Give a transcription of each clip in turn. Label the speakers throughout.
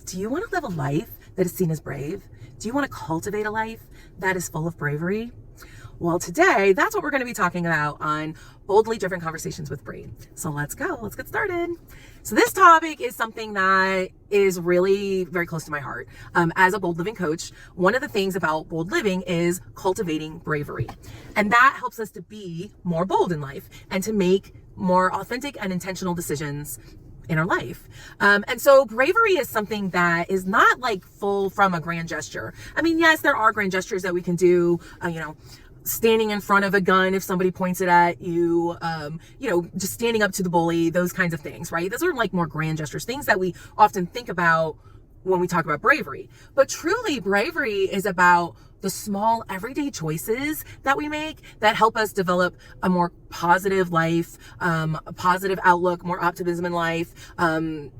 Speaker 1: Do you want to live a life that is seen as brave? Do you want to cultivate a life that is full of bravery? Well, today, that's what we're going to be talking about on Boldly Driven Conversations with Bree. So let's go. Let's get started. So this topic is something that is really very close to my heart. As a bold living coach, one of the things about bold living is cultivating bravery. And that helps us to be more bold in life and to make more authentic and intentional decisions in our life. And so bravery is something that is not like full from a grand gesture. I mean, yes, there are grand gestures that we can do, standing in front of a gun if somebody points it at you, just standing up to the bully, those kinds of things, right? Those are like more grand gestures, things that we often think about when we talk about bravery. But truly, bravery is about the small everyday choices that we make that help us develop a more positive life, a positive outlook, more optimism in life, and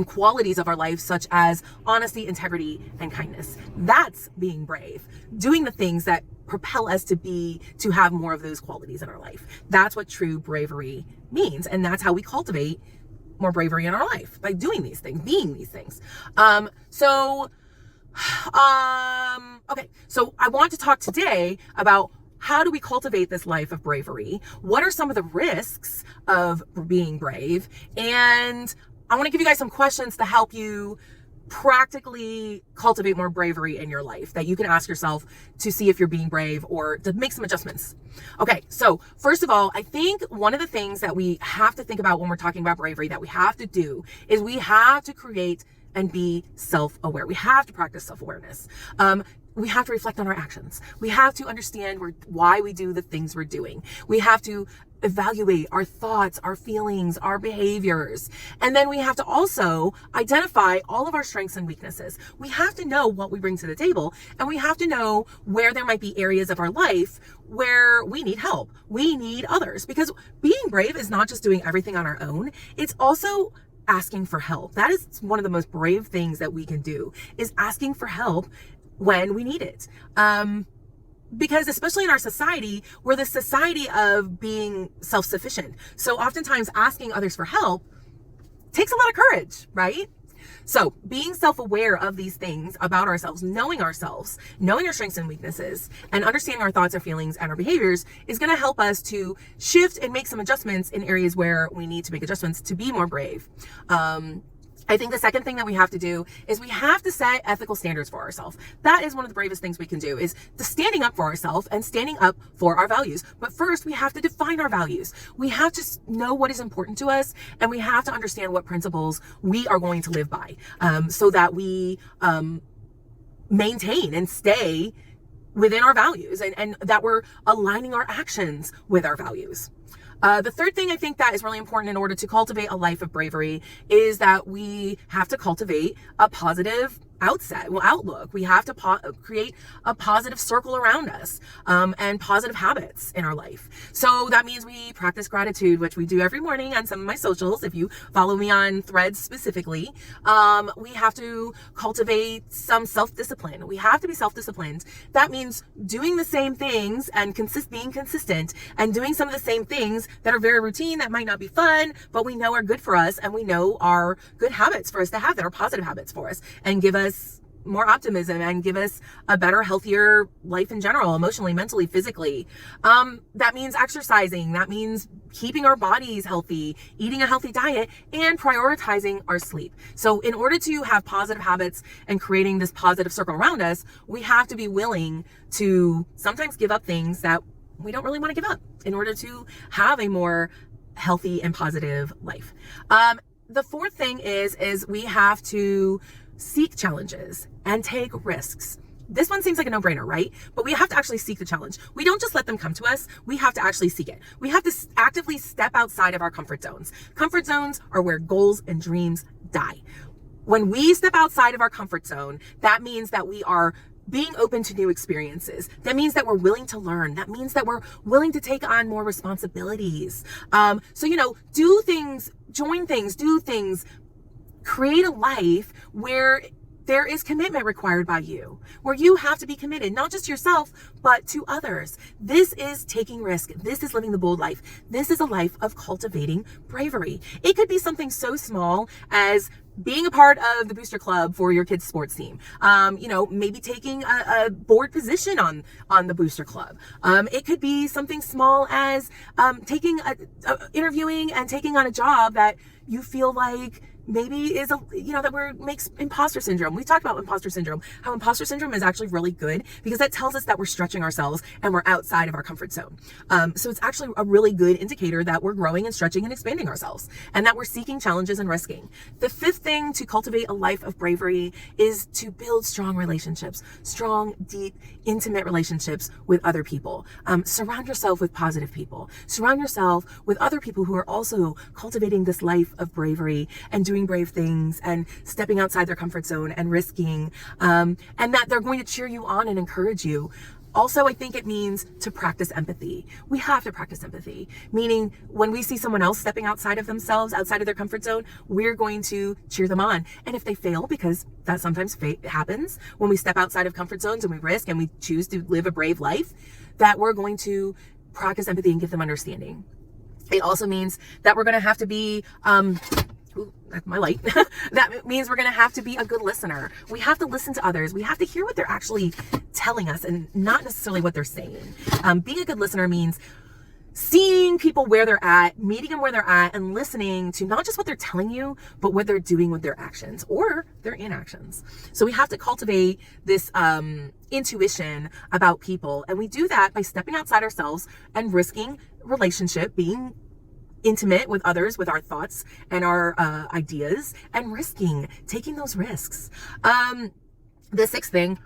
Speaker 1: qualities of our life such as honesty, integrity, and kindness. That's being brave. Doing the things that propel us to have more of those qualities in our life. That's what true bravery means. And that's how we cultivate more bravery in our life, by doing these things, being these things. Okay, so I want to talk today about how do we cultivate this life of bravery? What are some of the risks of being brave? And I want to give you guys some questions to help you practically cultivate more bravery in your life that you can ask yourself to see if you're being brave or to make some adjustments. Okay, so first of all, I think one of the things that we have to think about when we're talking about bravery that we have to do is we have to create and be self-aware. We have to practice self-awareness. We have to reflect on our actions. We have to understand why we do the things we're doing. We have to evaluate our thoughts, our feelings, our behaviors. And then we have to also identify all of our strengths and weaknesses. We have to know what we bring to the table, and we have to know where there might be areas of our life where we need help. We need others, because being brave is not just doing everything on our own. It's also asking for help. That is one of the most brave things that we can do, is asking for help when we need it. Because especially in our society, we're the society of being self-sufficient. So oftentimes asking others for help takes a lot of courage, right? So being self-aware of these things about ourselves, knowing our strengths and weaknesses, and understanding our thoughts, our feelings, and our behaviors is going to help us to shift and make some adjustments in areas where we need to make adjustments to be more brave. I think the second thing that we have to do is we have to set ethical standards for ourselves. That is one of the bravest things we can do, is the standing up for ourselves and standing up for our values. But first, we have to define our values. We have to know what is important to us, and we have to understand what principles we are going to live by, so that we maintain and stay within our values, and that we're aligning our actions with our values. The third thing I think that is really important in order to cultivate a life of bravery is that we have to cultivate a positive outlook. We have to create a positive circle around us, and positive habits in our life. So that means we practice gratitude, which we do every morning on some of my socials. If you follow me on Threads specifically, we have to cultivate some self-discipline. We have to be self-disciplined. That means doing the same things and being consistent, and doing some of the same things that are very routine, that might not be fun, but we know are good for us, and we know are good habits for us to have, that are positive habits for us, and give us more optimism and give us a better, healthier life in general, emotionally, mentally, physically. That means exercising. That means keeping our bodies healthy, eating a healthy diet, and prioritizing our sleep. So in order to have positive habits and creating this positive circle around us, we have to be willing to sometimes give up things that we don't really want to give up in order to have a more healthy and positive life. The fourth thing is we have to seek challenges and take risks. This one seems like a no-brainer, right? But we have to actually seek the challenge. We don't just let them come to us. We have to actually seek it. We have to actively step outside of our comfort zones. Comfort zones are where goals and dreams die. When we step outside of our comfort zone, that means that we are being open to new experiences. That means that we're willing to learn. That means that we're willing to take on more responsibilities. Do things, join things, do things, create a life where there is commitment required by you, where you have to be committed, not just to yourself, but to others. This is taking risk. This is living the bold life. This is a life of cultivating bravery. It could be something so small as being a part of the booster club for your kids' sports team, maybe taking a board position on the booster club. It could be something small as interviewing and taking on a job that you feel like maybe is makes imposter syndrome. We talked about imposter syndrome, how imposter syndrome is actually really good because that tells us that we're stretching ourselves and we're outside of our comfort zone. So it's actually a really good indicator that we're growing and stretching and expanding ourselves and that we're seeking challenges and risking. The fifth thing to cultivate a life of bravery is to build strong relationships, strong, deep, intimate relationships with other people. Surround yourself with positive people. Surround yourself with other people who are also cultivating this life of bravery and doing brave things and stepping outside their comfort zone and risking, and that they're going to cheer you on and encourage you. Also, I think it means to practice empathy. We have to practice empathy, meaning when we see someone else stepping outside of themselves, outside of their comfort zone, we're going to cheer them on. And if they fail, because that sometimes happens when we step outside of comfort zones and we risk and we choose to live a brave life, that we're going to practice empathy and give them understanding. It also means that we're going to have to be, that's my light. That means we're going to have to be a good listener. We have to listen to others. We have to hear what they're actually telling us and not necessarily what they're saying. Being a good listener means seeing people where they're at, meeting them where they're at, and listening to not just what they're telling you, but what they're doing with their actions or their inactions. So we have to cultivate this intuition about people. And we do that by stepping outside ourselves and risking relationship, being intimate with others, with our thoughts and our ideas, and taking those risks. The sixth thing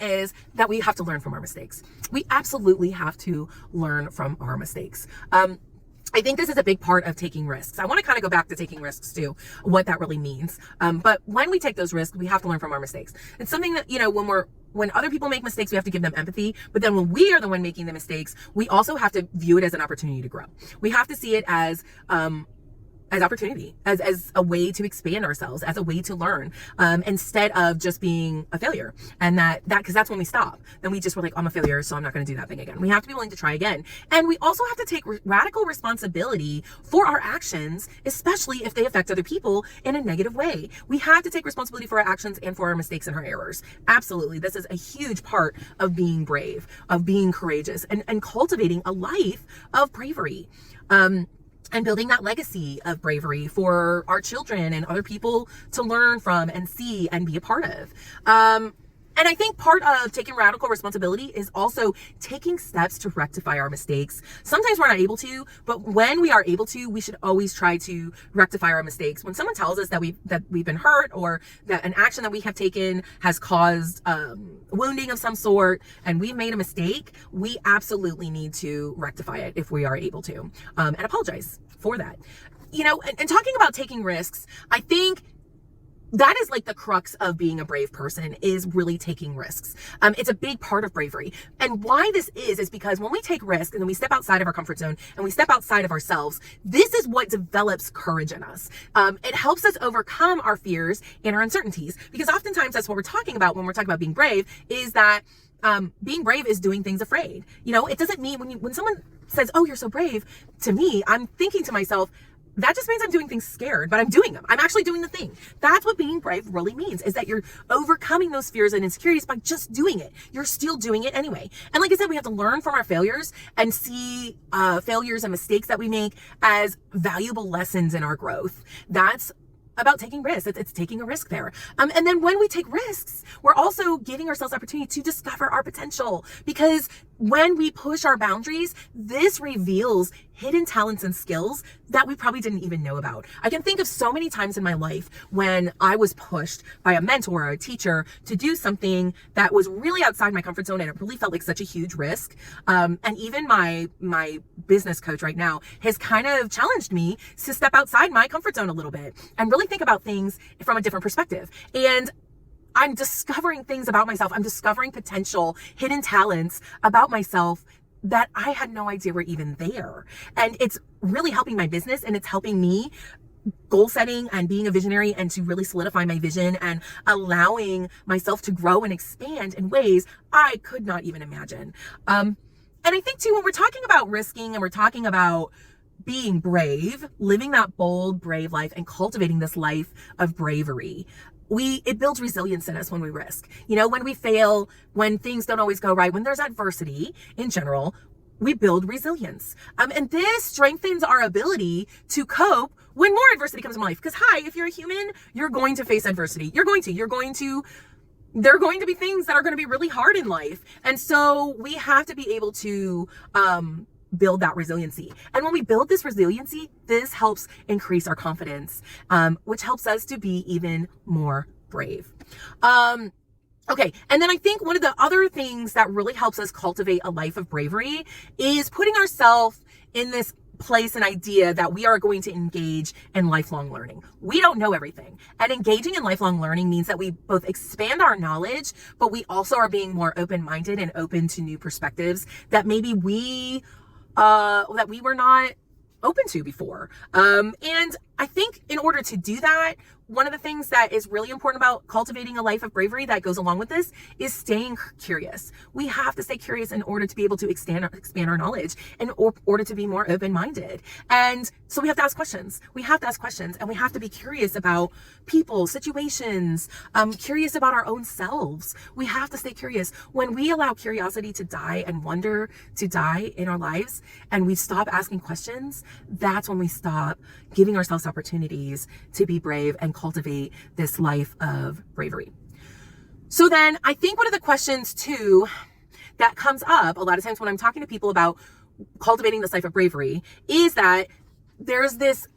Speaker 1: is that we have to learn from our mistakes. We absolutely have to learn from our mistakes. I think this is a big part of taking risks. I want to kind of go back to taking risks too, what that really means. But when we take those risks, we have to learn from our mistakes. It's something that, when other people make mistakes, we have to give them empathy. But then when we are the one making the mistakes, we also have to view it as an opportunity to grow. We have to see it as opportunity, as a way to expand ourselves, as a way to learn, instead of just being a failure. And because that's when we stop. Then we just were like, I'm a failure, so I'm not going to do that thing again. We have to be willing to try again. And we also have to take radical responsibility for our actions, especially if they affect other people in a negative way. We have to take responsibility for our actions and for our mistakes and our errors. Absolutely. This is a huge part of being brave, of being courageous, and cultivating a life of bravery. And building that legacy of bravery for our children and other people to learn from and see and be a part of. And I think part of taking radical responsibility is also taking steps to rectify our mistakes. Sometimes we're not able to, but when we are able to, we should always try to rectify our mistakes. When someone tells us that we've been hurt or that an action that we have taken has caused wounding of some sort and we've made a mistake, we absolutely need to rectify it if we are able to, and apologize for that. And talking about taking risks, I think that is like the crux of being a brave person, is really taking risks. It's a big part of bravery. And why this is because when we take risks and then we step outside of our comfort zone and we step outside of ourselves, this is what develops courage in us. It helps us overcome our fears and our uncertainties, because oftentimes that's what we're talking about when we're talking about being brave, is that being brave is doing things afraid. It doesn't mean when someone says, "Oh, you're so brave," to me, I'm thinking to myself, that just means I'm doing things scared, but I'm doing them. I'm actually doing the thing. That's what being brave really means, is that you're overcoming those fears and insecurities by just doing it. You're still doing it anyway. And like I said, we have to learn from our failures and see failures and mistakes that we make as valuable lessons in our growth. That's about taking risks. It's taking a risk there. And then when we take risks, we're also giving ourselves opportunity to discover our potential, because when we push our boundaries, this reveals hidden talents and skills that we probably didn't even know about. I can think of so many times in my life when I was pushed by a mentor or a teacher to do something that was really outside my comfort zone, and it really felt like such a huge risk. And even my business coach right now has kind of challenged me to step outside my comfort zone a little bit and really think about things from a different perspective. And I'm discovering things about myself. I'm discovering potential, hidden talents about myself that I had no idea were even there. And it's really helping my business, and it's helping me goal setting and being a visionary, and to really solidify my vision and allowing myself to grow and expand in ways I could not even imagine. And I think too, when we're talking about risking and we're talking about being brave, living that bold, brave life, and cultivating this life of bravery, it builds resilience in us when we risk. When we fail, when things don't always go right, when there's adversity in general, we build resilience. And this strengthens our ability to cope when more adversity comes in life. Because if you're a human, you're going to face adversity. There are going to be things that are going to be really hard in life. And so we have to be able to build that resiliency. And when we build this resiliency, this helps increase our confidence, which helps us to be even more brave. Okay. And then I think one of the other things that really helps us cultivate a life of bravery is putting ourselves in this place and idea that we are going to engage in lifelong learning. We don't know everything. And engaging in lifelong learning means that we both expand our knowledge, but we also are being more open-minded and open to new perspectives that maybe we were not open to before. And I think in order to do that, one of the things that is really important about cultivating a life of bravery that goes along with this is staying curious. We have to stay curious in order to be able to expand our knowledge, in order to be more open-minded. And so we have to ask questions. And we have to be curious about people, situations, curious about our own selves. We have to stay curious. When we allow curiosity to die and wonder to die in our lives, and we stop asking questions, that's when we stop giving ourselves opportunities to be brave and cultivate this life of bravery. So then I think one of the questions too that comes up a lot of times when I'm talking to people about cultivating this life of bravery is that there's this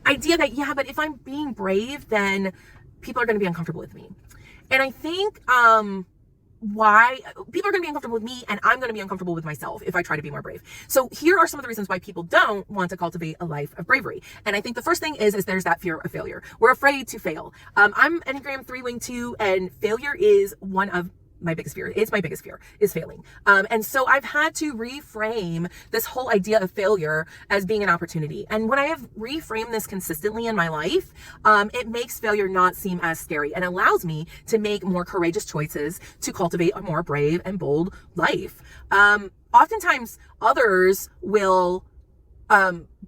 Speaker 1: idea that, but if I'm being brave, then people are going to be uncomfortable with me. And I think, why people are going to be uncomfortable with me, and I'm going to be uncomfortable with myself if I try to be more brave. So here are some of the reasons why people don't want to cultivate a life of bravery. And I think the first thing is there's that fear of failure. We're afraid to fail. I'm Enneagram 3 Wing 2, and failure is one of my biggest fear. It's my biggest fear is failing. And so I've had to reframe this whole idea of failure as being an opportunity. And when I have reframed this consistently in my life, it makes failure not seem as scary and allows me to make more courageous choices to cultivate a more brave and bold life. Oftentimes others will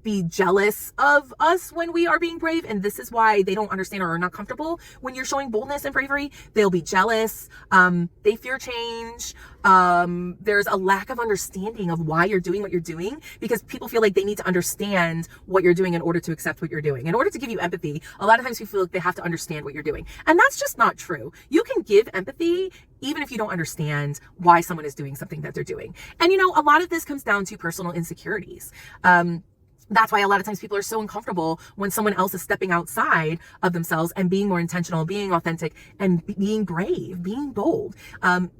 Speaker 1: be jealous of us when we are being brave, and this is why they don't understand or are not comfortable when you're showing boldness and bravery. They'll be jealous. They fear change. There's a lack of understanding of why you're doing what you're doing, because people feel like they need to understand what you're doing in order to accept what you're doing. In order to give you empathy, a lot of times you feel like they have to understand what you're doing, and that's just not true. You can give empathy even if you don't understand why someone is doing something that they're doing. And a lot of this comes down to personal insecurities. That's why a lot of times people are so uncomfortable when someone else is stepping outside of themselves and being more intentional, being authentic, and being brave, being bold.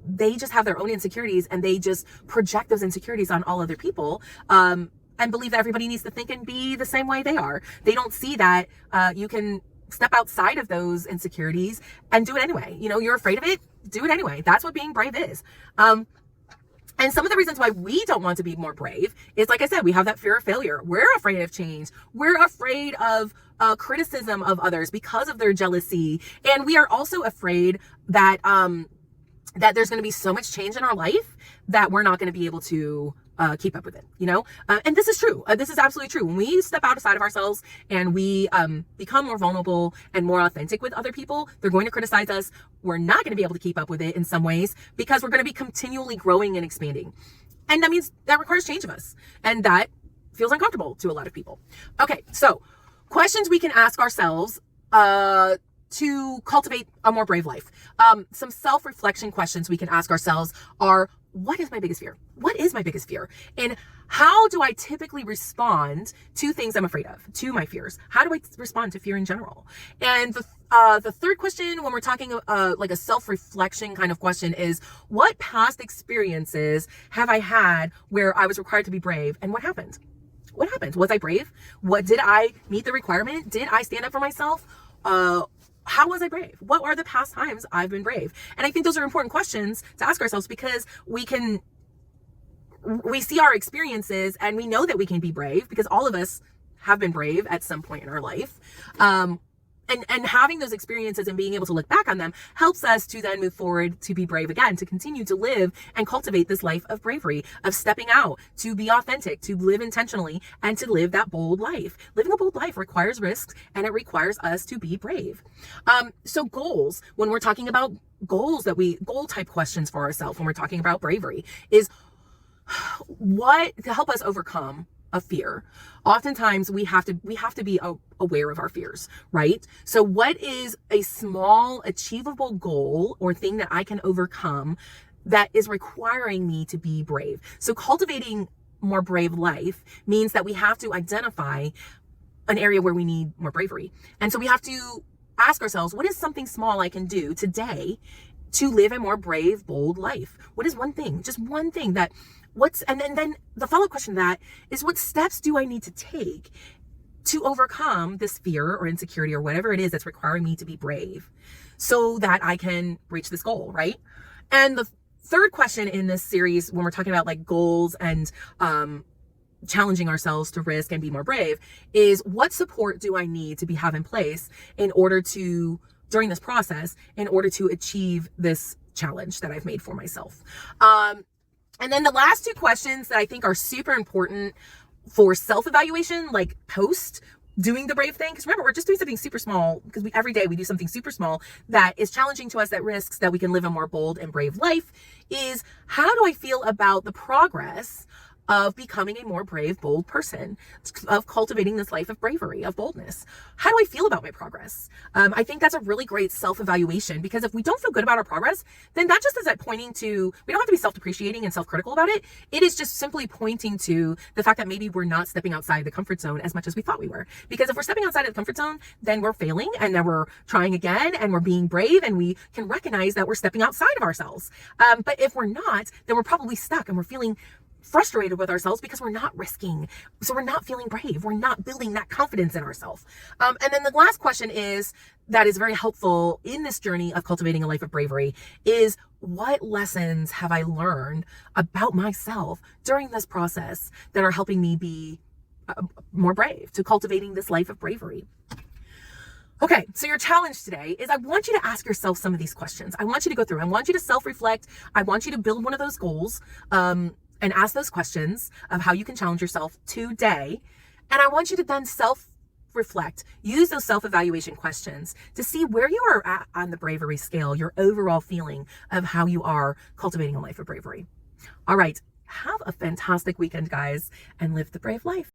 Speaker 1: They just have their own insecurities, and they just project those insecurities on all other people, and believe that everybody needs to think and be the same way they are. They don't see that you can step outside of those insecurities and do it anyway. You're afraid of it, do it anyway. That's what being brave is. And some of the reasons why we don't want to be more brave is, like I said, we have that fear of failure. We're afraid of change. We're afraid of criticism of others because of their jealousy. And we are also afraid that that there's going to be so much change in our life that we're not going to be able to keep up with it, and this is true. This is absolutely true. When we step outside of ourselves and we become more vulnerable and more authentic with other people, they're going to criticize us. We're not going to be able to keep up with it in some ways because we're going to be continually growing and expanding. And that means that requires change of us. And that feels uncomfortable to a lot of people. Okay, so questions we can ask ourselves to cultivate a more brave life. Some self-reflection questions we can ask ourselves are, what is my biggest fear? What is my biggest fear? And how do I typically respond to things I'm afraid of, to my fears? How do I respond to fear in general? And the third question, when we're talking like a self-reflection kind of question, is what past experiences have I had where I was required to be brave, and what happened? What happened? Was I brave? Did I meet the requirement? Did I stand up for myself? How was I brave? What are the past times I've been brave? And I think those are important questions to ask ourselves, because we see our experiences and we know that we can be brave, because all of us have been brave at some point in our life. And and having those experiences and being able to look back on them helps us to then move forward to be brave again, to continue to live and cultivate this life of bravery, of stepping out, to be authentic, to live intentionally, and to live that bold life. Living a bold life requires risks, and it requires us to be brave. So goals, when we're talking about goals, goal type questions for ourselves when we're talking about bravery, is what to help us overcome a fear. Oftentimes we have to be aware of our fears, right? So what is a small achievable goal or thing that I can overcome that is requiring me to be brave? So cultivating more brave life means that we have to identify an area where we need more bravery. And so we have to ask ourselves, what is something small I can do today to live a more brave, bold life? What is one thing, just one thing that and then the follow-up question to that is, what steps do I need to take to overcome this fear or insecurity or whatever it is that's requiring me to be brave so that I can reach this goal, right? And the third question in this series, when we're talking about like goals and challenging ourselves to risk and be more brave, is what support do I need to have in place in order to, during this process, in order to achieve this challenge that I've made for myself. And then the last two questions that I think are super important for self-evaluation, like post doing the brave thing, because remember, we're just doing something super small, because every day we do something super small that is challenging to us, that risks that we can live a more bold and brave life, is how do I feel about the progress of becoming a more brave, bold person, of cultivating this life of bravery, of boldness? How do I feel about my progress? I think that's a really great self-evaluation, because if we don't feel good about our progress, then that just is at pointing to, we don't have to be self-depreciating and self-critical about it. It is just simply pointing to the fact that maybe we're not stepping outside the comfort zone as much as we thought we were. Because if we're stepping outside of the comfort zone, then we're failing, and then we're trying again, and we're being brave, and we can recognize that we're stepping outside of ourselves. But if we're not, then we're probably stuck, and we're feeling frustrated with ourselves because we're not risking. So we're not feeling brave. We're not building that confidence in ourselves. And then the last question that is very helpful in this journey of cultivating a life of bravery is, what lessons have I learned about myself during this process that are helping me be more brave, to cultivating this life of bravery? Okay, so your challenge today is, I want you to ask yourself some of these questions. I want you to go through. I want you to self-reflect. I want you to build one of those goals, and ask those questions of how you can challenge yourself today. And I want you to then self-reflect, use those self-evaluation questions to see where you are at on the bravery scale, your overall feeling of how you are cultivating a life of bravery. All right, have a fantastic weekend, guys, and live the brave life.